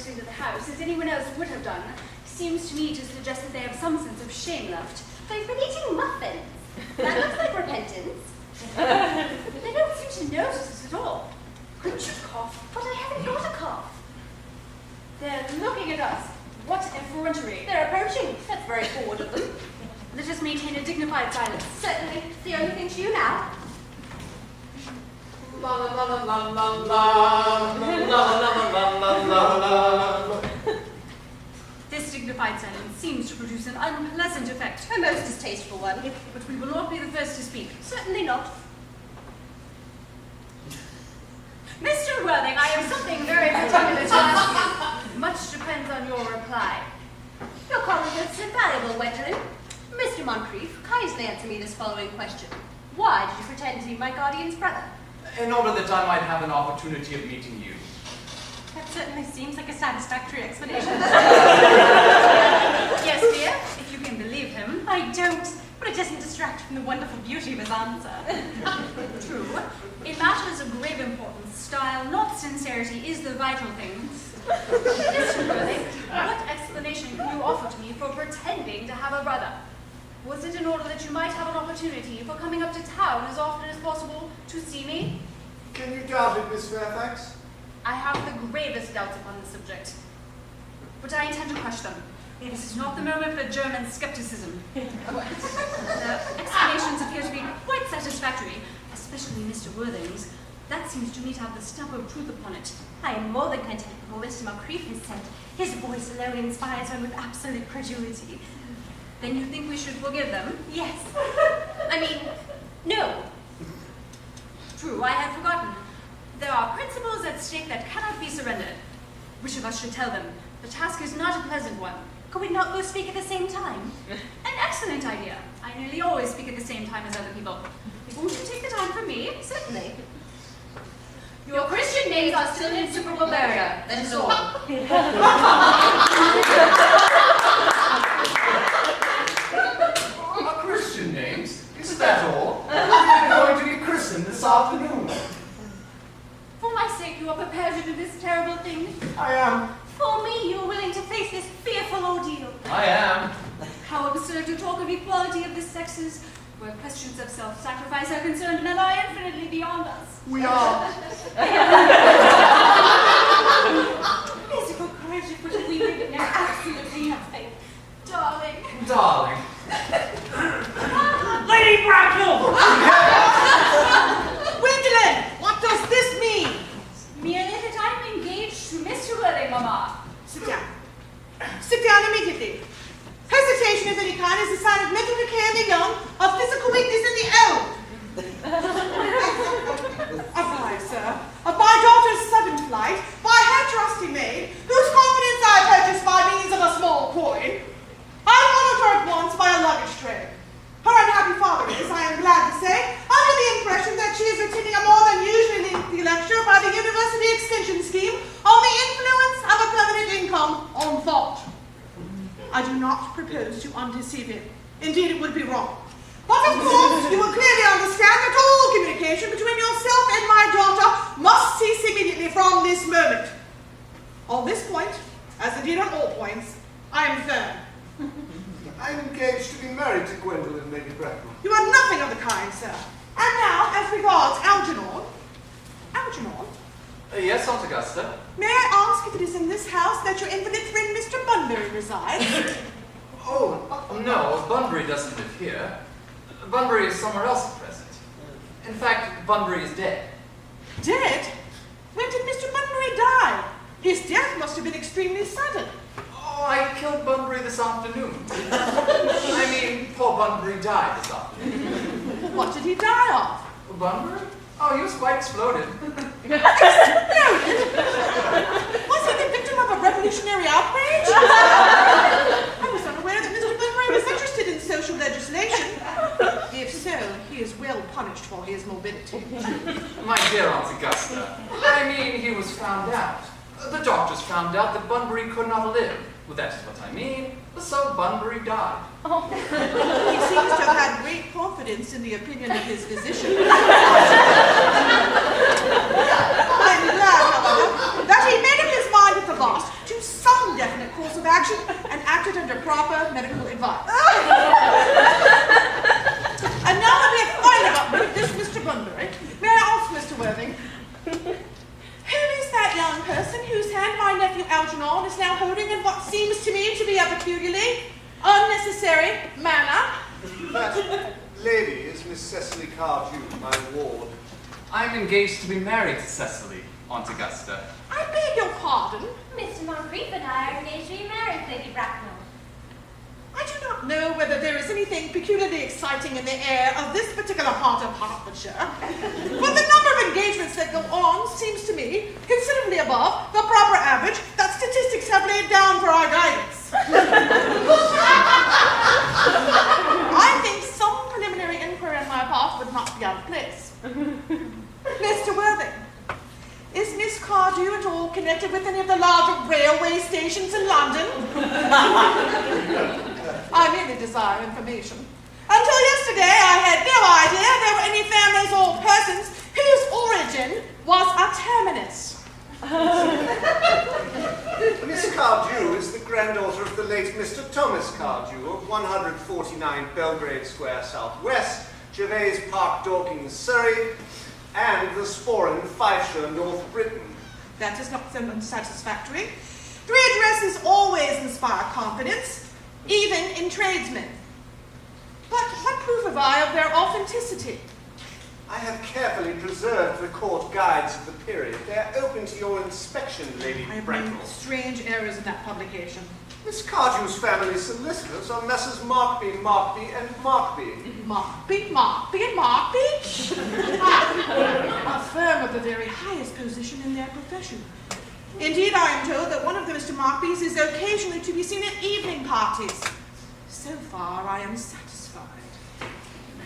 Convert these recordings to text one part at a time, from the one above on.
Into the house, as anyone else would have done, seems to me to suggest that they have some sense of shame left. They've been eating muffins. That looks like repentance. They don't seem to notice us at all. Could you cough? But I haven't got a cough. They're looking at us. What effrontery. They're approaching. That's very forward of them. Let us maintain a dignified silence. Certainly. It's the only thing to do now. La la la la la la la la la la. This dignified silence seems to produce an unpleasant effect. A most distasteful one. But we will not be the first to speak. Certainly not. Mr. Wenig, I have something very particular to ask you. Much depends on your reply. Your comment is invaluable, Gwendolen. Mr. Moncrieff, kindly answer me this following question. Why did you pretend to be my guardian's brother? In order that I might have an opportunity of meeting you. That certainly seems like a satisfactory explanation. Yes, dear, if you can believe him. I don't, but it doesn't distract from the wonderful beauty of his answer. True. In matters of grave importance, style, not sincerity, is the vital thing. Mr. Wenig, what explanation can you offer to me for pretending to have a brother? Was it in order that you might have an opportunity for coming up to town as often as possible to see me? Can you doubt it, Miss Fairfax? I have the gravest doubts upon the subject. But I intend to crush them. This is not the moment for German skepticism. The explanations appear to be quite satisfactory, especially Mr. Worthing's. That seems to me to have the stamp of truth upon it. I am more than content with what Mr. Moncrieff has said. His voice alone inspires one with absolute credulity. Then you think we should forgive them? Yes. I mean, no. True, I had forgotten. There are principles at stake that cannot be surrendered. Which of us should tell them? The task is not a pleasant one. Could we not go speak at the same time? An excellent idea. I nearly always speak at the same time as other people. Won't you take the time for me? Certainly. Your Christian names are still an insuperable barrier. That is all. Our Christian names? Is that all? We're going to be christened this afternoon. For my sake, you are prepared to do this terrible thing? I am. For me, you are willing to face this fearful ordeal. I am. How absurd to talk of equality of the sexes, where questions of self-sacrifice are concerned and lie infinitely beyond us. We are. Physical courage if we're to leave it now. Absolutely nothing. Darling. Darling. Lady Bracknell! Gwendolen, what does this mean? Merely that I am engaged to Mr. Wenig, Mama. Sit down. Sit down immediately. Hesitation of any kind is a sign of mental decay in the young, of physical weakness in the old. Apprise, sir, of my daughter's sudden flight by her trusty maid, whose confidence I purchased by means of a small coin. I followed her at once by a luggage train. Her unhappy father is, I am glad to say, under the impression that she is attending a more than usually lengthy lecture by the University Extension Scheme on the influence of a permanent income on thought. I do not propose to undeceive him. Indeed, it would be wrong. But of course, you will clearly understand that all communication between yourself and my daughter must cease immediately from this moment. On this point, as indeed on all points, I am firm. I am engaged to be married to Gwendolen, Lady Bracknell. You are nothing of the kind, sir. And now, as regards our Yes, Aunt Augusta. May I ask if it is in this house that your invalid friend Mr. Bunbury resides? Oh, no, Bunbury doesn't live here. Bunbury is somewhere else at present. In fact, Bunbury is dead. Dead? When did Mr. Bunbury die? His death must have been extremely sudden. Oh, I killed Bunbury this afternoon. I mean, poor Bunbury died this afternoon. What did he die of? Bunbury? Oh, he was quite exploded. Exploded? Was he the victim of a revolutionary outrage? I was unaware that Mr. Bunbury was interested in social legislation. If so, he is well punished for his morbidity. My dear Aunt Augusta, I mean, he was found out. The doctors found out that Bunbury could not live. Well, that is what I mean. So Bunbury died. He seems to have had great confidence in the opinion of his physician. I'm glad, however, that he made up his mind at the last to some definite course of action and acted under proper medical advice. And now that we have finally got rid of this Mr. Bunbury, may I ask Mr. Worthing, who is that young person whose hand my nephew Algernon is now holding in what seems to me to be a peculiarly unnecessary manner? That lady is Miss Cecily Cardew, my ward. I'm engaged to be married to Cecily, Aunt Augusta. I beg your pardon. Mr. Moncrieff and I are engaged to be married, Lady Bracknell. I do not know whether there is anything peculiarly exciting in the air of this particular part of Hertfordshire, but the number of engagements that go on seems to me considerably above the proper average that statistics have laid down for our guidance. I think some preliminary inquiry on my part would not be out of place. Mr. Worthing, is Miss Cardew at all connected with any of the larger railway stations in London? I merely desire information. Until yesterday, I had no idea there were any families or persons whose origin was a terminus. Miss Cardew is the granddaughter of the late Mr. Thomas Cardew of 149 Belgrave Square Southwest, Gervais Park, Dorking, Surrey, and the Sporran, Fifeshire, North Britain. That is not so unsatisfactory. Three addresses always inspire confidence, even in tradesmen. But what proof have I of their authenticity? I have carefully preserved the court guides of the period. They are open to your inspection, Lady I have Bracknell. made strange errors in that publication. Miss Cardew's family solicitors are Messrs. Markby, Markby, and Markby. Markby, Markby, and Markby? A firm of the very highest position in their profession. Indeed, I am told that one of the Mr. Markbys is occasionally to be seen at evening parties. So far, I am satisfied.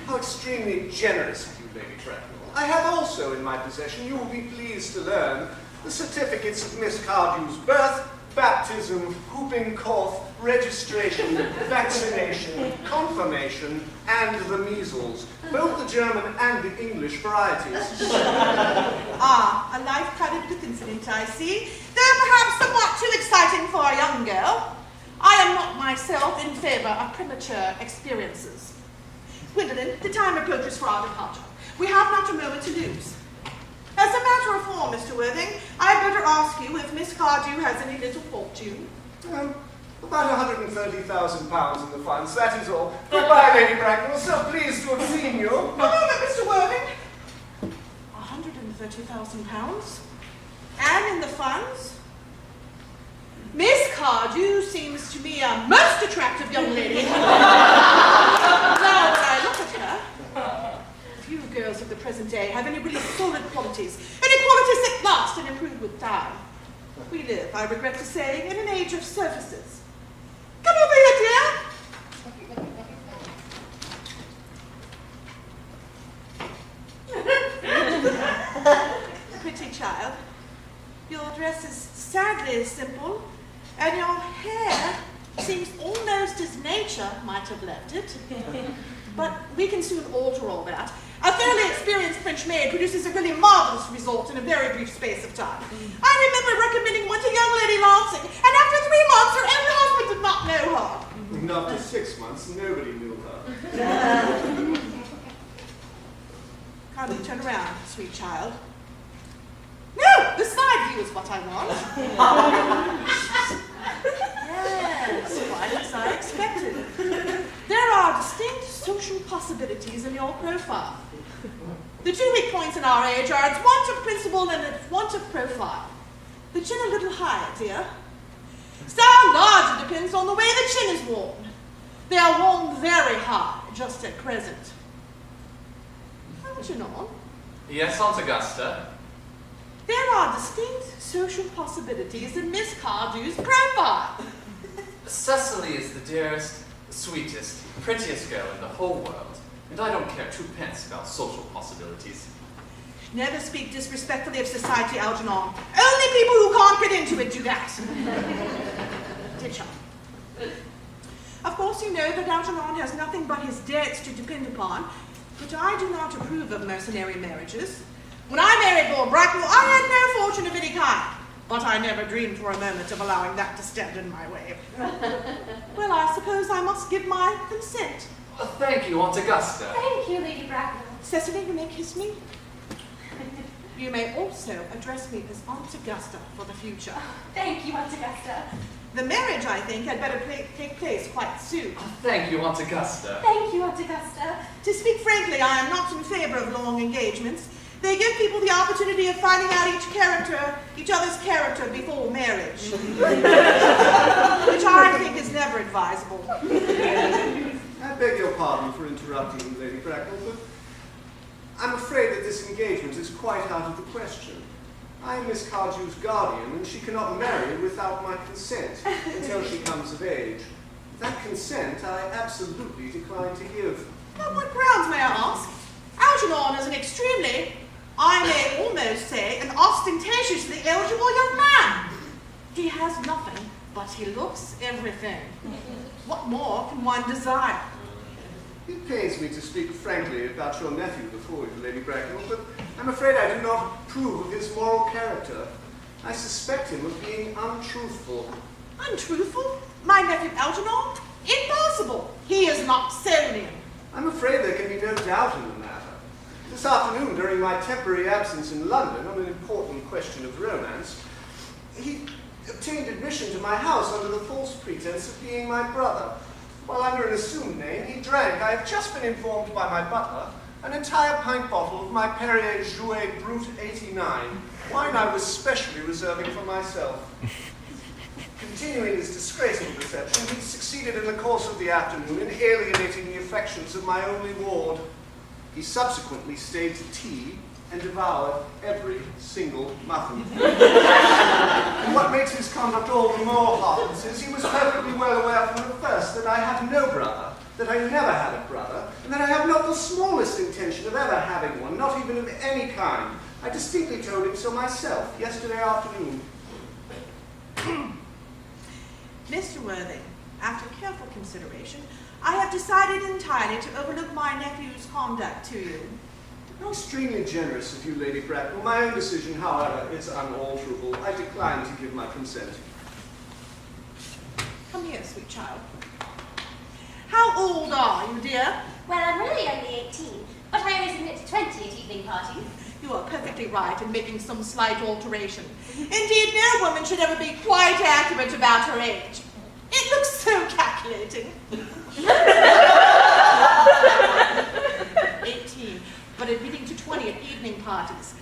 How extremely generous of you, Lady Bracknell. I have also in my possession, you will be pleased to learn, the certificates of Miss Cardew's birth, baptism, whooping cough, registration, vaccination, confirmation, and the measles, both the German and the English varieties. Ah, a life crowded with incident, I see. Though perhaps somewhat too exciting for a young girl. I am not myself in favor of premature experiences. Gwendolen, the time approaches for our departure. We have not a moment to lose. As a matter of form, Mr. Worthing, I'd better ask you if Miss Cardew has any little fortune. About £130,000 in the funds, that is all. Goodbye, Lady Bracknell. So pleased to have seen you. A moment, Mr. Worthing. £130,000? And in the funds? Miss Cardew seems to me a most attractive young lady. Now that I look at her, few girls of the present day have any really solid qualities, any qualities that last and improve with time. We live, I regret to say, in an age of surfaces. Come over here, dear. Pretty child. Your dress is sadly simple, and your hair seems almost as nature might have left it. But we can soon alter all that. A thoroughly experienced French maid produces a really marvelous result in a very brief space of time. I remember recommending one to young Lady Lansing, and after 3 months, her own husband did not know her. And after 6 months, nobody knew her. Kindly turn around, sweet child. No, beside nephew is what I want. Yes, quite as I expected. There are distinct social possibilities in your profile. The two weak points in our age are its want of principle and its want of profile. The chin a little higher, dear. Style largely depends on the way the chin is worn. They are worn very high just at present. Algernon? Yes, Aunt Augusta? There are distinct social possibilities in Miss Cardew's profile. Cecily is the dearest, sweetest, prettiest girl in the whole world, and I don't care two pence about social possibilities. Never speak disrespectfully of society, Algernon. Only people who can't get into it do that. Ditcher. Of course, you know that Algernon has nothing but his debts to depend upon, but I do not approve of mercenary marriages. When I married Lord Bracknell, I had no fortune of any kind, but I never dreamed for a moment of allowing that to stand in my way. Well, I suppose I must give my consent. Thank you, Aunt Augusta. Thank you, Lady Bracknell. Cecily, you may kiss me. You may also address me as Aunt Augusta for the future. Thank you, Aunt Augusta. The marriage, I think, had better take place quite soon. Thank you, Aunt Augusta. Thank you, Aunt Augusta. To speak frankly, I am not in favor of long engagements. They give people the opportunity of finding out each other's character before marriage. Which I think is never advisable. I beg your pardon for interrupting you, Lady Bracknell, but I'm afraid that this engagement is quite out of the question. I am Miss Cardew's guardian, and she cannot marry without my consent until she comes of age. That consent I absolutely decline to give. On what grounds, may I ask? Algernon is an extremely, I may almost say, an ostentatiously eligible young man. He has nothing, but he looks everything. What more can one desire? It pains me to speak frankly about your nephew before you, Lady Bracknell, but I'm afraid I do not approve of his moral character. I suspect him of being untruthful. Untruthful? My nephew Algernon? Impossible! He is not Sonian. I'm afraid there can be no doubt in the matter. This afternoon, during my temporary absence in London on an important question of romance, he obtained admission to my house under the false pretense of being my brother. While under an assumed name, he drank, I have just been informed by my butler, an entire pint bottle of my Perrier Jouet Brut 89, wine I was specially reserving for myself. Continuing his disgraceful deception, he succeeded in the course of the afternoon in alienating the affections of my only ward. He subsequently stayed to tea and devoured every single muffin. And what makes his conduct all the more heartless is he was perfectly well aware from the first that I have no brother, that I never had a brother, and that I have not the smallest intention of ever having one, not even of any kind. I distinctly told him so myself yesterday afternoon. Mr. Worthing, after careful consideration, I have decided entirely to overlook my nephew's conduct to you. How extremely generous of you, Lady Bracknell. My own decision, however, is unalterable. I decline to give my consent. Come here, sweet child. How old are you, dear? Well, I'm really only 18, but I always admit to 20 at evening parties. You are perfectly right in making some slight alteration. Indeed, no woman should ever be quite accurate about her age. It looks so calculating. 18, but admitting to 20 at evening parties.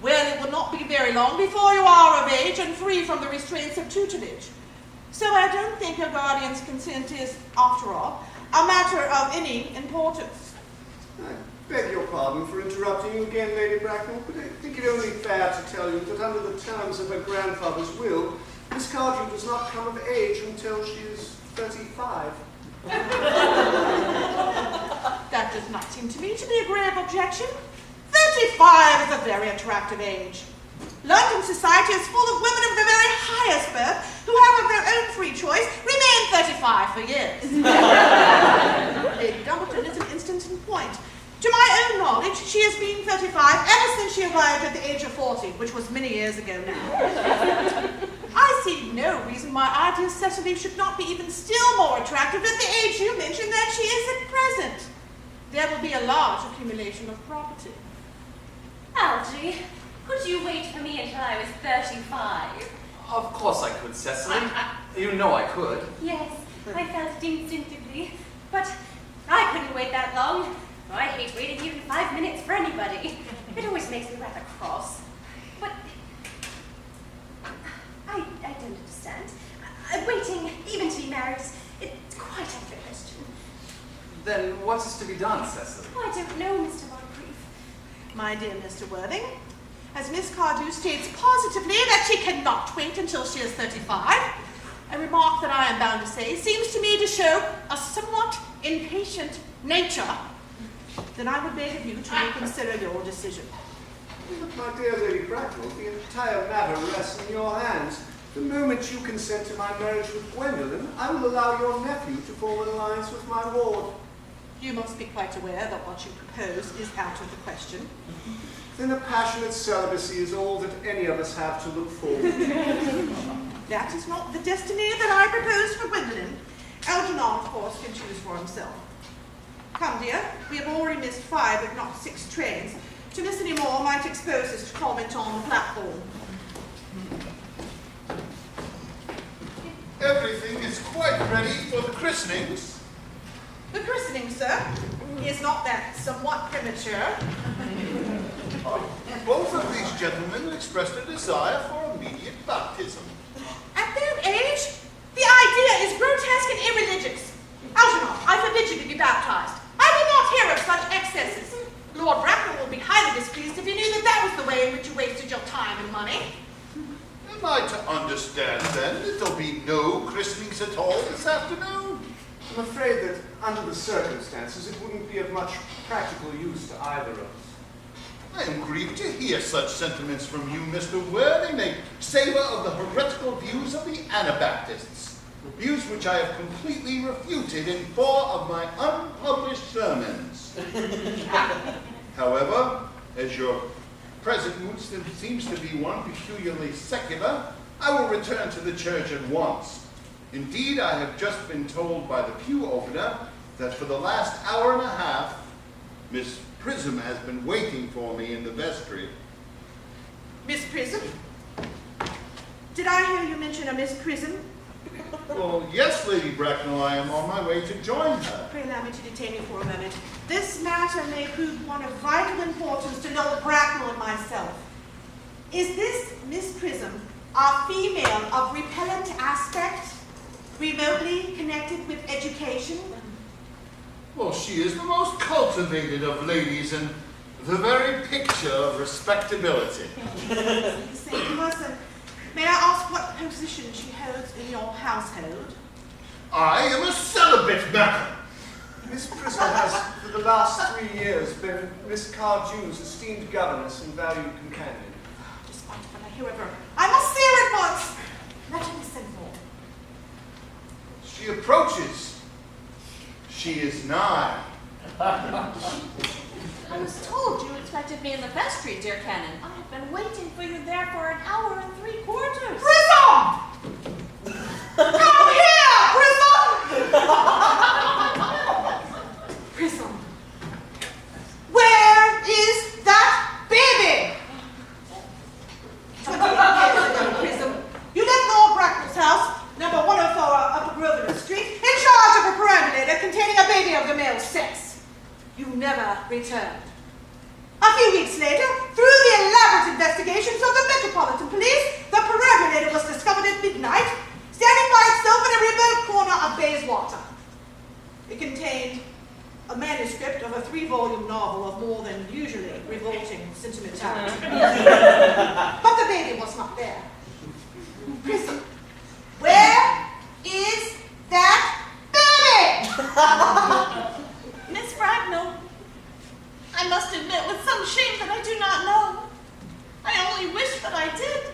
Well, it will not be very long before you are of age and free from the restraints of tutelage. So I don't think your guardian's consent is, after all, a matter of any importance. I beg your pardon for interrupting you again, Lady Bracknell, but I think it only fair to tell you that under the terms of her grandfather's will, Miss Cardew does not come of age until she is 35. That does not seem to me to be a grave objection. 35 is a very attractive age. London society is full of women of the very highest birth who have of their own free choice remained 35 for years. Lady Dumbledon is an instance in point. To my own knowledge, she has been 35 ever since she arrived at the age of 40, which was many years ago now. I see no reason why our dear Cecily should not be even still more attractive at the age you mentioned that she is at present. There will be a large accumulation of property. Algy, Could you wait for me until I was 35? Of course I could, Cecily. You know I could. Yes, I felt it instinctively. But I couldn't wait that long. I hate waiting even 5 minutes for anybody. It always makes me rather cross. But I don't understand. Waiting even to be married, it's quite out of the question. Then what is to be done, Cecily? I don't know, Mr. Moncrieff. My dear Mr. Worthing, as Miss Cardew states positively that she cannot wait until she is 35, a remark that I am bound to say seems to me to show a somewhat impatient nature, then I would beg of you to reconsider your decision. But my dear Lady Bracknell, the entire matter rests in your hands. The moment you consent to my marriage with Gwendolen, I will allow your nephew to form an alliance with my ward. You must be quite aware that what you propose is out of the question. Then a passionate celibacy is all that any of us have to look forward to. That is not the destiny that I propose for Gwendolen. Algernon, of course, can choose for himself. Come, dear, we have already missed 5, if not 6 trains. To miss any more might expose us to comment on the platform. Everything is quite ready for the christenings. The christening, sir, is not that somewhat premature? Both of these gentlemen expressed a desire for immediate baptism. At their age, the idea is grotesque and irreligious. Algernon, I forbid you to be baptized. I will not hear of such excesses. Lord Bracknell will be highly displeased if he knew that that was the way in which you wasted your time and money. Am I to understand, then, that there'll be no christenings at all this afternoon? I'm afraid that under the circumstances, it wouldn't be of much practical use to either of us. I am grieved to hear such sentiments from you, Mr. Ware. They make savor of the heretical views of the Anabaptists, views which I have completely refuted in 4 of my unpublished sermons. However, as your present mood seems to be one peculiarly secular, I will return to the church at once. Indeed, I have just been told by the pew opener that for the last hour and a half, Miss Prism has been waiting for me in the vestry. Miss Prism? Did I hear you mention a Miss Prism? Well, yes, Lady Bracknell, I am on my way to join her. Pray allow me to detain you for a moment. This matter may prove one of vital importance to Lord Bracknell and myself. Is this Miss Prism a female of repellent aspect, remotely connected with education? Well, she is the most cultivated of ladies and the very picture of respectability. The same person. May I ask what position she holds in your household? I am a celibate, madam. Miss Prism has, for the last 3 years, been Miss Cardew's esteemed governess and valued companion. Despite what I hear of her, I must see her at once. Let her be sent for. She approaches. She is nigh. I was told you expected me in the vestry, dear Canon. I have been waiting for you there for an hour and 3/4. Prism! Come here, Prism! Prism, where is that baby? 28 years ago, Prism, you left Lord Bracknell's house, number 104 Upper Grosvenor Street, in charge of a perambulator containing a baby of the male sex. You never returned. A few weeks later, through the elaborate investigations of the Metropolitan Police, the perambulator was discovered at midnight, standing by itself in a remote corner of Bayswater. It contained a manuscript of a 3-volume novel of more than usually revolting sentimentality. But the baby was not there. Prism, where is that baby? Miss Bracknell, I must admit with some shame that I do not know. I only wish that I did.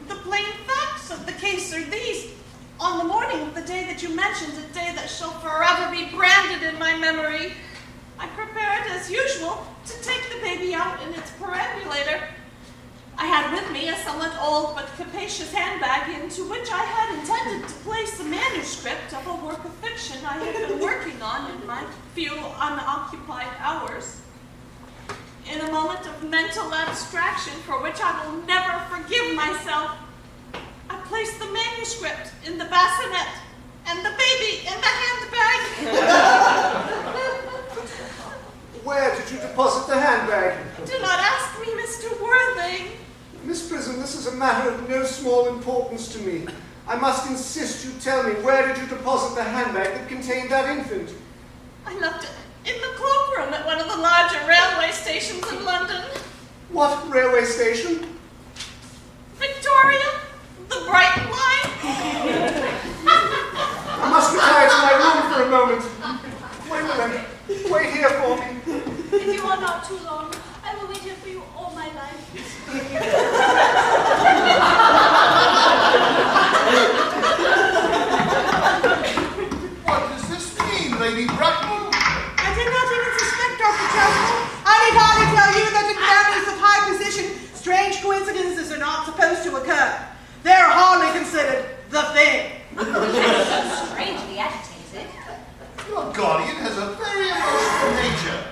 The plain facts of the case are these. On the morning of the day that you mentioned, a day that shall forever be branded in my memory, I prepared, as usual, to take the baby out in its perambulator. I had with me a somewhat old but capacious handbag into which I had intended to place the manuscript of a work of fiction I had been working on in my few unoccupied hours. in a moment of mental abstraction for which I will never forgive myself, I placed the manuscript in the bassinet and the baby in the handbag. Where did you deposit the handbag? Do not ask me, Mr. Worthing. Miss Prism, this is a matter of no small importance to me. I must insist you tell me, where did you deposit the handbag that contained that infant? I left it in the cloakroom at one of the larger railway stations in London. What railway station? Victoria, the Brighton line. I must retire to my room for a moment. Gwendolen, wait here for me. If you are not too long, I will wait here for you all my life. What does this mean, Lady Bracknell? I did not even suspect, Dr. Chasuble. I need hardly tell you that in families of high position, strange coincidences are not supposed to occur. They're hardly considered the thing. Strangely agitated. Your guardian has a very emotional nature.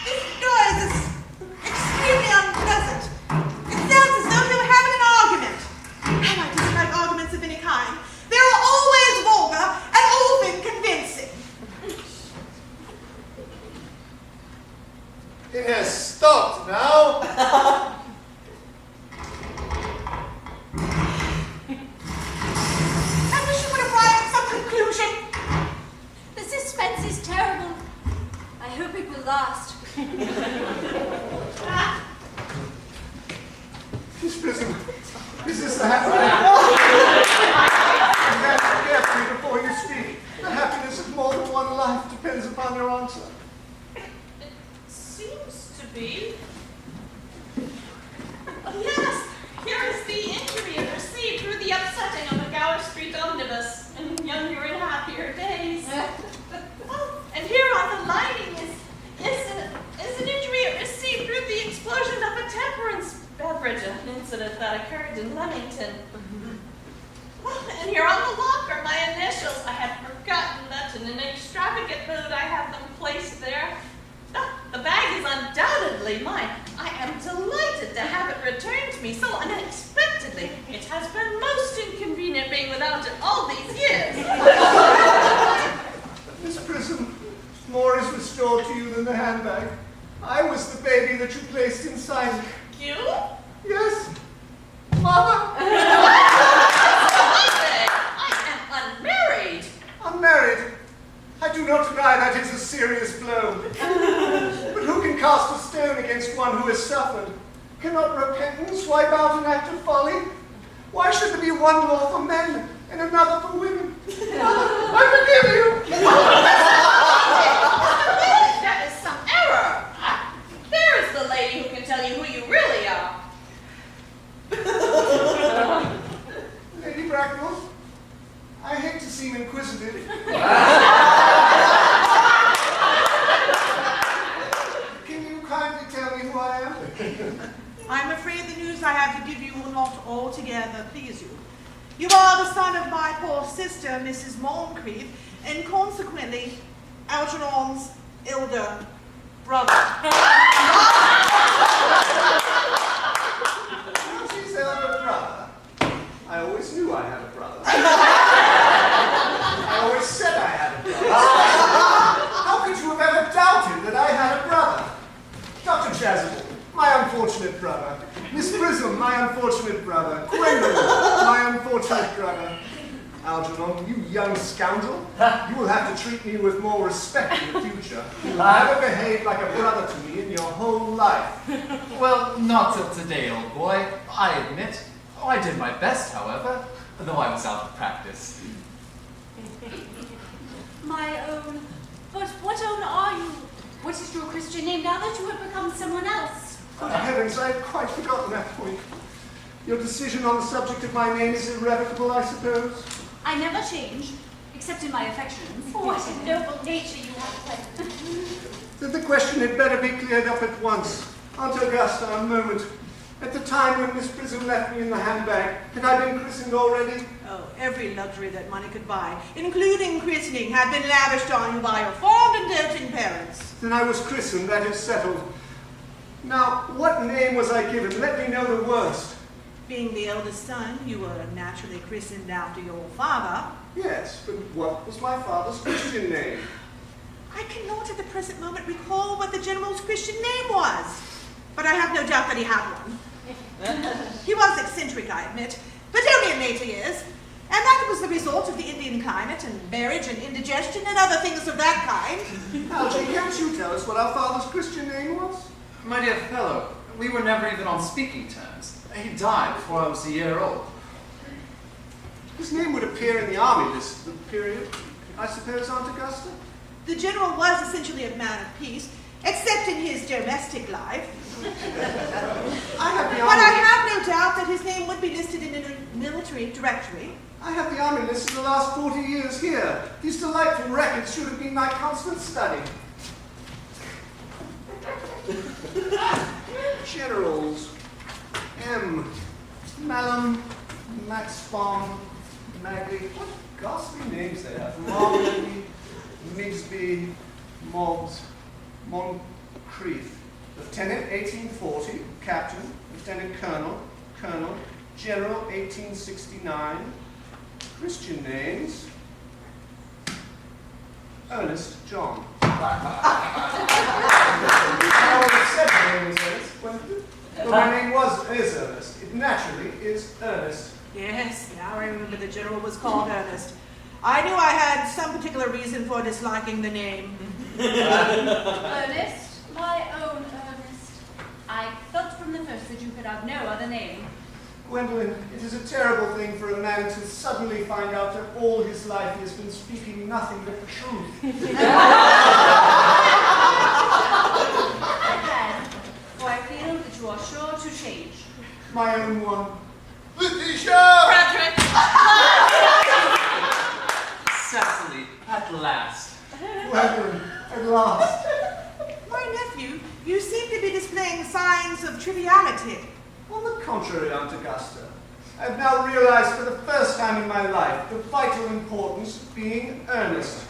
This noise is extremely unpleasant. It sounds as though they were having an argument. And I dislike arguments of any kind. They are always vulgar and often convincing. It has stopped now. I wish you would arrive at some conclusion. The suspense is terrible. I hope it will last. Miss Prism, is this the handbag? Answer carefully before you speak. The happiness of more than one life depends upon your answer. It seems to be. Yes, here is the injury it received through the upsetting of a Gower Street omnibus in younger and happier days. Oh, and here on the lining is an injury it received through the explosion of a temperance beverage, an incident that occurred in Leamington. Oh, and here on the locker, my initials. I had forgotten that in an extravagant mood I had them placed there. Oh, the bag is undoubtedly mine. I am delighted to have it returned to me so unexpectedly. It has been most inconvenient being without it all these years. Miss Prism, more is restored to you than the handbag. I was the baby that you placed inside. You? Yes, Mother. I am unmarried. Unmarried. I do not deny that is a serious blow. But who can cast a stone against one who has suffered? Cannot repentance wipe out an act of folly? Why should there be one law for men and another for women? Mother, I forgive you. That is some error. There is the lady who can tell you who you really are. Lady Bracknell, I hate to seem inquisitive. Can you kindly tell me who I am? I'm afraid the news I have to give you will not altogether please you. You are the son of my poor sister, Mrs. Moncrieff, and consequently, Algernon's elder brother. She's elder brother. I always knew I had a brother. I always said I had a brother. How could you have ever doubted that I had a brother? Dr. Chasuble, my unfortunate brother. Miss Prism, my unfortunate brother. Gwendolen, my unfortunate brother. Algernon, you young scoundrel, you will have to treat me with more respect in the future. You've never behaved like a brother to me in your whole life. Well, not till today, old boy, I admit. Oh, I did my best, however, though I was out of practice. My own. But what own are you? What is your Christian name now that you have become someone else? Oh, heavens, I had quite forgotten that point. Your decision on the subject of my name is irrevocable, I suppose? I never change, except in my affections. What a noble nature you have, Quinn. Then the question had better be cleared up at once. Aunt Augusta, a moment. At the time when Miss Prism left me in the handbag, had I been christened already? Oh, every luxury that money could buy, including christening, had been lavished on you by your fond and doting parents. Then I was christened, that is settled. Now, what name was I given? Let me know the worst. Being the eldest son, you were naturally christened after your father. Yes, but what was my father's Christian name? I cannot at the present moment recall what the General's Christian name was, but I have no doubt that he had one. He was eccentric, I admit, but only in later years, and that was the result of the Indian climate and marriage and indigestion and other things of that kind. Algie, can't you tell us what our father's Christian name was? My dear fellow, we were never even on speaking terms. He died before I was a year old. His name would appear in the army list of the period, I suppose, Aunt Augusta? The General was essentially a man of peace, except in his domestic life. I have the But army. I have no doubt that his name would be listed in a military directory. I have the army list for the last 40 years here. These delightful records should have been my constant study. Generals. M. Malum, Max Bond, Maggie. What ghastly names they have. Marley, Migsby, Mobbs, Moncrieff. Lieutenant, 1840. Captain, Lieutenant Colonel, Colonel, General, 1869. Christian names. Earnest, John. I already said my name was Ernest, Gwendolen. But my name is Earnest. It naturally is Ernest. Yes, now I remember the General was called Earnest. I knew I had some particular reason for disliking the name. Ernest, my own Ernest. I felt from the first that you could have no other name. Gwendolen, it is a terrible thing for a man to suddenly find out that all his life he has been speaking nothing but the truth. For I feel that you are sure to change. My own one. Letitia! Frederick! Cecily, at last. Gwendolen, at last. My nephew, you seem to be displaying signs of triviality. On the contrary, Aunt Augusta, I have now realized for the first time in my life the vital importance of being earnest.